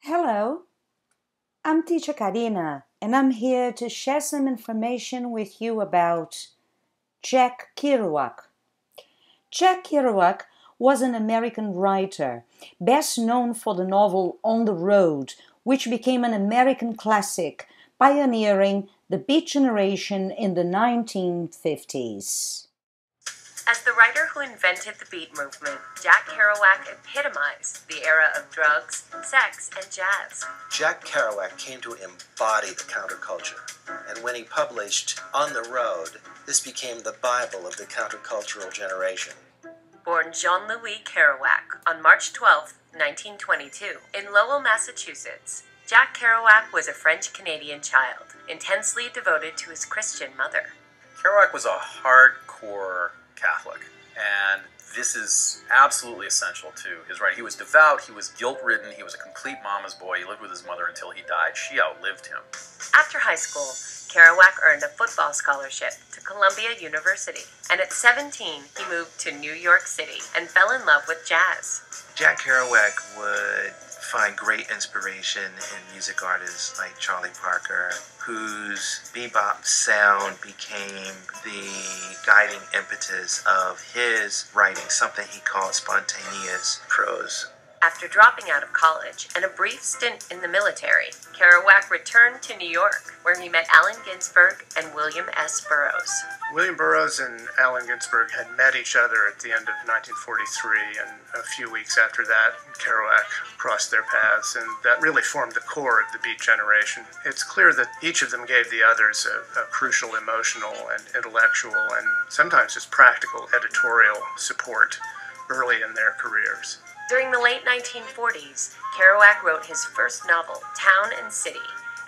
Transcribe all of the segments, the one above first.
Hello, I'm teacher Karina, and I'm here to share some information with you about Jack Kerouac. Jack Kerouac was an American writer, best known for the novel On the Road, which became an American classic, pioneering the Beat generation in the 1950s. As the writer who invented the beat movement, Jack Kerouac epitomized the era of drugs, sex, and jazz. Jack Kerouac came to embody the counterculture, and when he published On the Road, this became the Bible of the countercultural generation. Born Jean-Louis Kerouac on March 12, 1922, in Lowell, Massachusetts, Jack Kerouac was a French-Canadian child, intensely devoted to his Christian mother. Kerouac was a hardcore Catholic, and this is absolutely essential to his writing. He was devout, he was guilt-ridden, he was a complete mama's boy. He lived with his mother until he died. She outlived him. After high school, Kerouac earned a football scholarship to Columbia University, and at 17, he moved to New York City and fell in love with jazz. Jack Kerouac would find great inspiration in music artists like Charlie Parker, whose bebop sound became the guiding impetus of his writing, something he called spontaneous prose. After dropping out of college and a brief stint in the military, Kerouac returned to New York, where he met Allen Ginsberg and William S. Burroughs. William Burroughs and Allen Ginsberg had met each other at the end of 1943, and a few weeks after that, Kerouac crossed their paths, and that really formed the core of the Beat generation. It's clear that each of them gave the others a crucial emotional and intellectual and sometimes just practical editorial support early in their careers. During the late 1940s, Kerouac wrote his first novel, Town and City,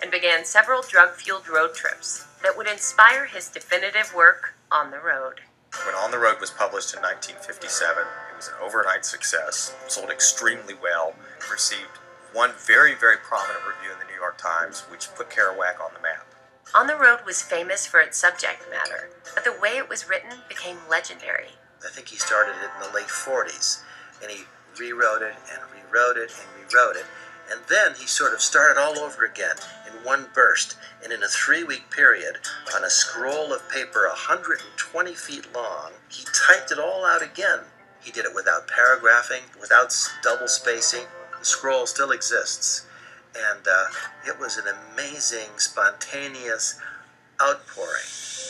and began several drug-fueled road trips that would inspire his definitive work, On the Road. When On the Road was published in 1957, it was an overnight success, sold extremely well, received one very, very prominent review in the New York Times, which put Kerouac on the map. On the Road was famous for its subject matter, but the way it was written became legendary. I think he started it in the late 40s, and he rewrote it and rewrote it and rewrote it, and then he sort of started all over again in one burst, and in a 3-week period, on a scroll of paper 120 feet long, he typed it all out again. He did it without paragraphing, without double spacing. The scroll still exists, and it was an amazing, spontaneous outpouring.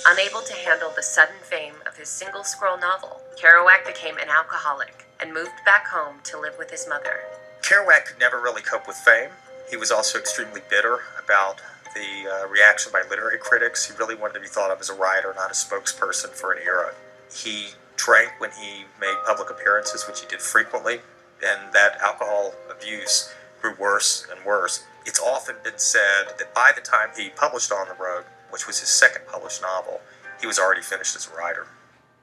Unable to handle the sudden fame of his single-scroll novel, Kerouac became an alcoholic and moved back home to live with his mother. Kerouac could never really cope with fame. He was also extremely bitter about the reaction by literary critics. He really wanted to be thought of as a writer, not a spokesperson for an era. He drank when he made public appearances, which he did frequently, and that alcohol abuse grew worse and worse. It's often been said that by the time he published On the Road, which was his second published novel, he was already finished as a writer.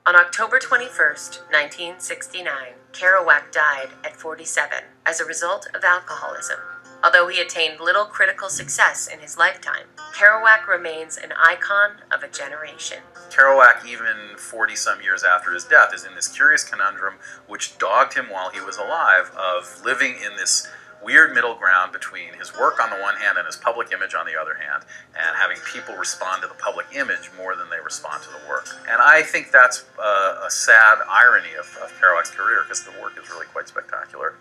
On October 21st, 1969, Kerouac died at 47 as a result of alcoholism. Although he attained little critical success in his lifetime, Kerouac remains an icon of a generation. Kerouac, even 40-some years after his death, is in this curious conundrum which dogged him while he was alive, of living in this weird middle ground between his work on the one hand and his public image on the other hand, and having people respond to the public image more than they respond to the work. And I think that's a sad irony of Kerouac's career, because the work is really quite spectacular.